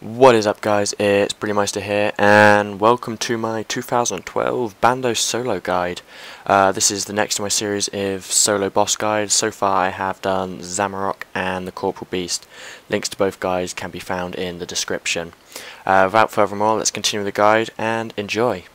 What is up, guys? It's Brillymister here, and welcome to my 2012 Bandos solo guide. This is the next in my series of solo boss guides. So far I have done Zamarok and the Corporal Beast. Links to both guides can be found in the description. Without further ado, let's continue the guide and enjoy.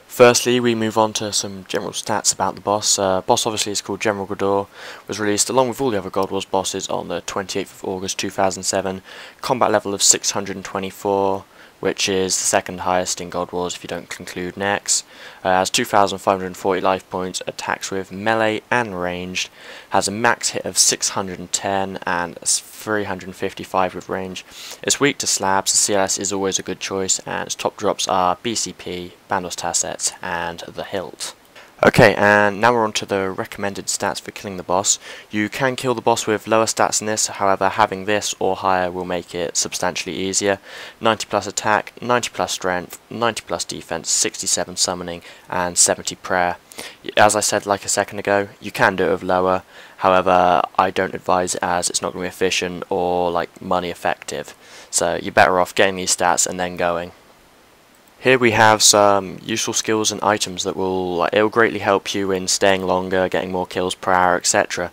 Firstly, we move on to some general stats about the boss. Boss obviously is called General Godor, was released along with all the other God Wars bosses on the 28th of August 2007, combat level of 624, which is the second highest in God Wars if you don't include Nex. Has 2,540 life points, attacks with melee and ranged, has a max hit of 610 and 355 with range. It's weak to slabs, the CLS is always a good choice, and its top drops are BCP, Bandos Tassets, and the Hilt. Okay, and now we're on to the recommended stats for killing the boss. You can kill the boss with lower stats than this, however having this or higher will make it substantially easier. 90 plus attack, 90 plus strength, 90 plus defense, 67 summoning, and 70 prayer. As I said like a second ago, you can do it with lower, however I don't advise it as it's not going to be efficient or like money effective. So you're better off getting these stats and then going. Here we have some useful skills and items that will greatly help you in staying longer, getting more kills per hour, etc.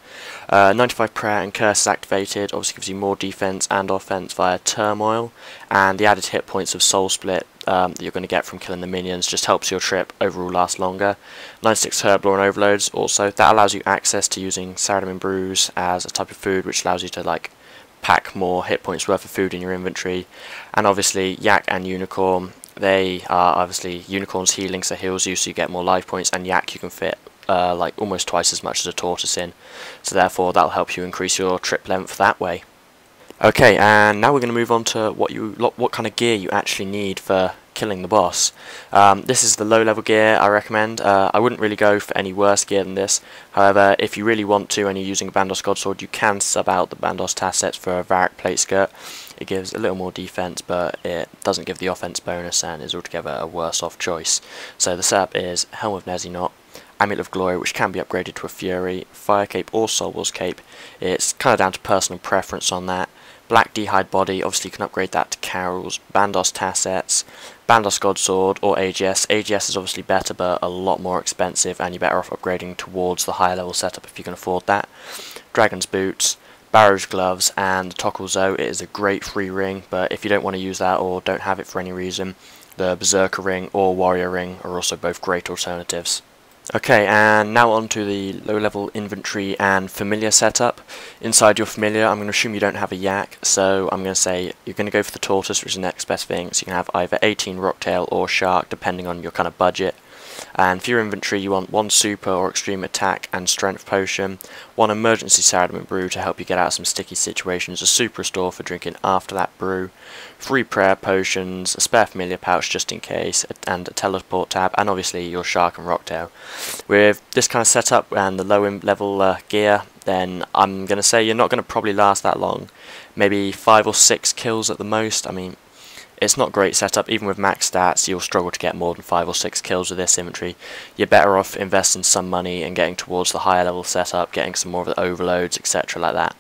95 prayer and curse is activated, obviously gives you more defense and offense via turmoil, and the added hit points of soul split that you're going to get from killing the minions just helps your trip overall last longer. 96 herblore and overloads also, that allows you access to using Saradomin brews as a type of food, which allows you to pack more hit points worth of food in your inventory. And obviously Yak and Unicorn, they are obviously Unicorn's healing, so heals you so you get more life points, and Yak you can fit almost twice as much as a tortoise in, so therefore that'll help you increase your trip length that way. Okay, and now we're going to move on to what kind of gear you actually need for killing the boss. This is the low level gear I recommend. I wouldn't really go for any worse gear than this. However, if you really want to and you're using a Bandos Godsword, you can sub out the Bandos Tassets for a Varric plate skirt. It gives a little more defense, but it doesn't give the offense bonus and is altogether a worse off choice. So the setup is Helm of Nezinot, Amulet of Glory, which can be upgraded to a Fury, Fire Cape or Soul Wars Cape. It's kind of down to personal preference on that. Black D'hide Body, obviously you can upgrade that to Carol's, Bandos Tassets, Bandos Godsword or AGS. AGS is obviously better but a lot more expensive, and you're better off upgrading towards the higher level setup if you can afford that. Dragon's Boots, Barrow's Gloves, and Tokkelzo. It is a great free ring, but if you don't want to use that or don't have it for any reason, the Berserker Ring or Warrior Ring are also both great alternatives. Okay, and now on to the low level inventory and familiar setup. Inside your familiar, I'm going to assume you don't have a Yak, so I'm going to say you're going to go for the Tortoise, which is the next best thing, so you can have either 18 Rocktail or Shark depending on your kind of budget. And for your inventory you want 1 super or extreme attack and strength potion, 1 emergency Saradomin brew to help you get out of some sticky situations, a super restore for drinking after that brew, 3 prayer potions, a spare familiar pouch just in case, and a teleport tab, and obviously your Shark and Rocktail. With this kind of setup and the low level gear, then I'm going to say you're not going to probably last that long. Maybe 5 or 6 kills at the most. I mean, it's not great setup. Even with max stats, you'll struggle to get more than 5 or 6 kills with this inventory. You're better off investing some money and getting towards the higher level setup, getting some more of the overloads, etc. like that.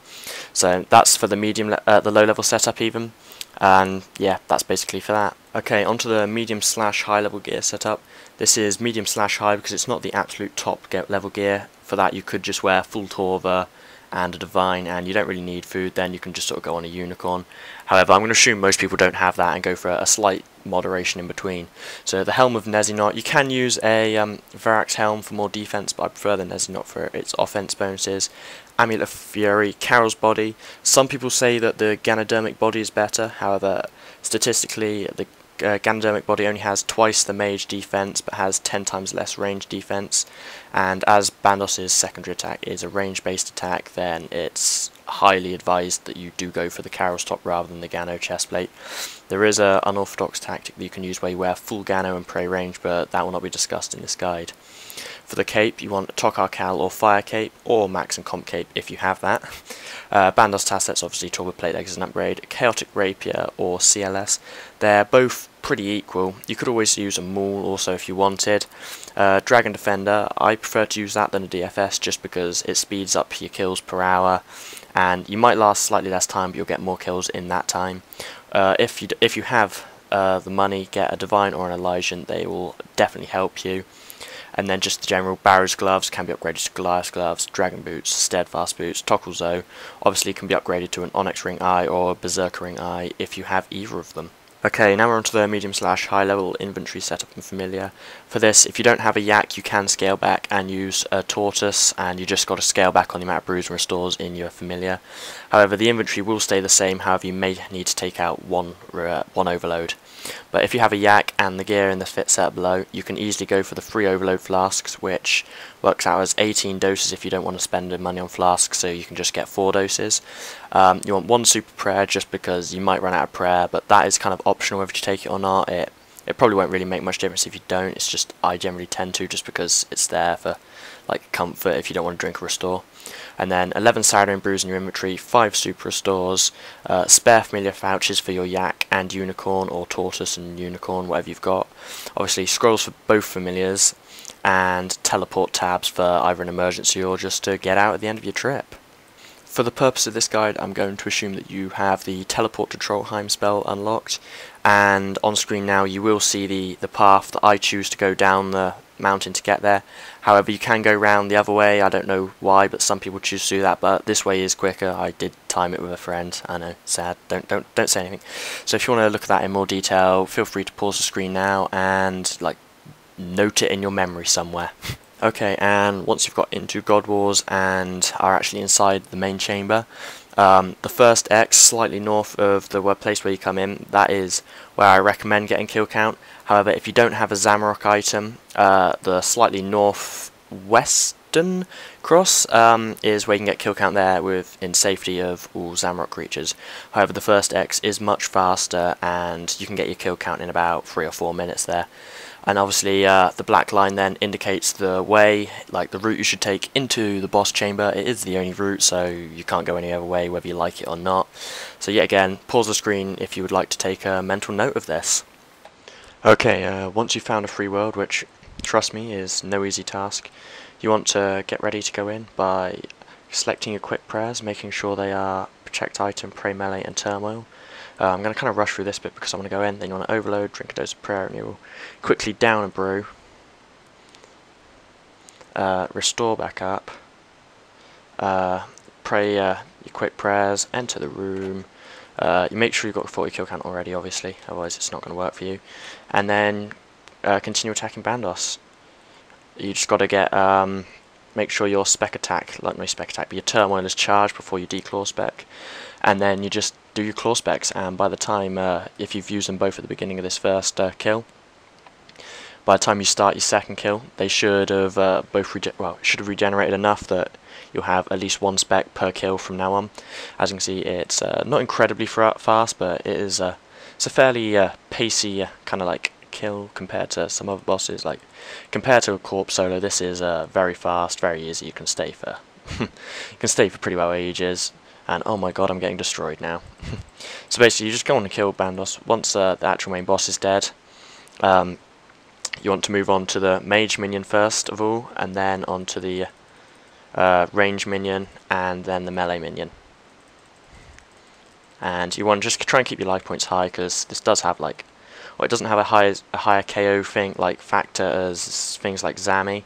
So that's for the the low level setup even. And yeah, that's basically for that. Okay, onto the medium / high level gear setup. This is medium / high because it's not the absolute top level gear. For that you could just wear full Torva and a Divine, and you don't really need food, then you can just sort of go on a Unicorn. However, I'm going to assume most people don't have that and go for a slight moderation in between. So the Helm of Nezinot, you can use a Varric's Helm for more defense, but I prefer the Nezinot for its offense bonuses. Amulet of Fury, Carol's Body. Some people say that the Ganodermic Body is better, however, statistically the Ganodermic Body only has twice the mage defense but has 10 times less range defense, and as Bandos' secondary attack is a range based attack, then it's highly advised that you do go for the Carol's top rather than the Gano chestplate. There is an unorthodox tactic that you can use where you wear full Gano and prey range, but that will not be discussed in this guide. For the cape, you want Tokkar Cal or Fire Cape, or Max and Comp Cape if you have that. Bandos Tassets, obviously Torva Plate Legs is an upgrade. Chaotic Rapier or CLS, they're both pretty equal. You could always use a Maul also if you wanted. Dragon Defender, I prefer to use that than a DFS just because it speeds up your kills per hour, and you might last slightly less time but you'll get more kills in that time. if you have the money, get a Divine or an Elysian. They will definitely help you. And then just the general Barrow's gloves can be upgraded to Goliath's gloves, Dragon boots, Steadfast boots, Tocklezo obviously can be upgraded to an Onyx Ring Eye or Berserker Ring Eye if you have either of them. Okay, now we're on to the medium/high level inventory setup and familiar. For this, if you don't have a yak, you can scale back and use a tortoise, and you just got to scale back on the amount of brews and restores in your familiar. However, the inventory will stay the same, however you may need to take out one overload. But if you have a yak and the gear in the fit set below, you can easily go for the free overload flasks, which works out as 18 doses if you don't want to spend the money on flasks, so you can just get 4 doses. You want 1 super prayer just because you might run out of prayer, but that is kind of optional whether you take it or not. It probably won't really make much difference if you don't. It's just I generally tend to, just because it's there for like comfort if you don't want to drink or restore. And then 11 Saturday brews in your inventory, 5 super restores, spare familiar vouchers for your yak and unicorn, or tortoise and unicorn, whatever you've got. Obviously scrolls for both familiars, and teleport tabs for either an emergency or just to get out at the end of your trip. For the purpose of this guide, I'm going to assume that you have the teleport to Trollheim spell unlocked, and on screen now you will see the path that I choose to go down the mountain to get there. However, you can go round the other way. I don't know why, but some people choose to do that, but this way is quicker. I did time it with a friend. I know, sad. Don't say anything. So if you want to look at that in more detail, feel free to pause the screen now and like note it in your memory somewhere. Okay, and once you've got into God Wars and are actually inside the main chamber, the first X, slightly north of the place where you come in, that is where I recommend getting kill count. However, if you don't have a Zamorak item, the slightly northwestern cross is where you can get kill count there in safety of all Zamorak creatures. However, the first X is much faster, and you can get your kill count in about 3 or 4 minutes there. And obviously the black line then indicates the way, like the route you should take into the boss chamber. It is the only route, so you can't go any other way whether you like it or not. So yet again, pause the screen if you would like to take a mental note of this. Okay, once you've found a free world, which, trust me, is no easy task, you want to get ready to go in by selecting your quick prayers, making sure they are protect item, pray melee and turmoil. I'm going to kind of rush through this bit because I want to go in. Then you want to overload, drink a dose of prayer, and you will quickly down a brew, restore back up, pray your quick prayers, enter the room. You make sure you've got 40 kill count already, obviously, otherwise it's not going to work for you. And then continue attacking Bandos. You just got to get make sure your spec attack, like no spec attack, but your turmoil is charged before you declaw spec, and then you just do your claw specs. And by the time, if you've used them both at the beginning of this first kill, by the time you start your second kill, they should have should have regenerated enough that you'll have at least 1 spec per kill from now on. As you can see, it's not incredibly fast, but it's a fairly pacey kind of like kill compared to some other bosses. Like compared to a corpse solo, this is very fast, very easy. You can stay for you can stay for pretty well ages. And oh my god, I'm getting destroyed now. So basically, you just go on and kill Bandos. Once the actual main boss is dead, you want to move on to the mage minion first of all, and then on to the range minion, and then the melee minion. And you want to just try and keep your life points high, because this does have like, well, it doesn't have a higher KO thing like factor as things like Zami,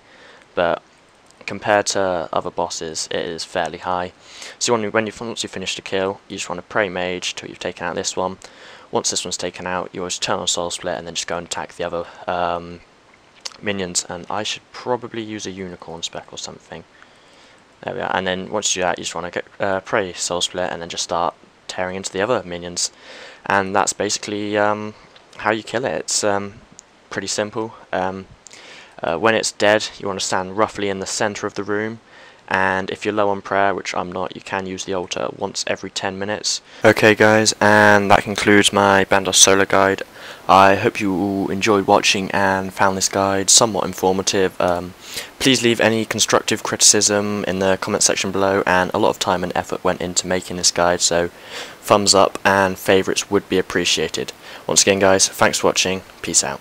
but compared to other bosses, it is fairly high. So once you finish the kill, you just want to pray mage till you've taken out this one. Once this one's taken out, you always turn on soul split and then just go and attack the other minions. And I should probably use a unicorn spec or something. There we are. And then once you do that, you just want to get pray soul split and then just start tearing into the other minions. And that's basically how you kill it. It's pretty simple. When it's dead, you want to stand roughly in the center of the room, and if you're low on prayer, which I'm not, you can use the altar once every 10 minutes. Okay guys, and that concludes my Bandos solo guide. I hope you all enjoyed watching and found this guide somewhat informative. Please leave any constructive criticism in the comment section below, and a lot of time and effort went into making this guide, so thumbs up and favourites would be appreciated. Once again guys, thanks for watching, peace out.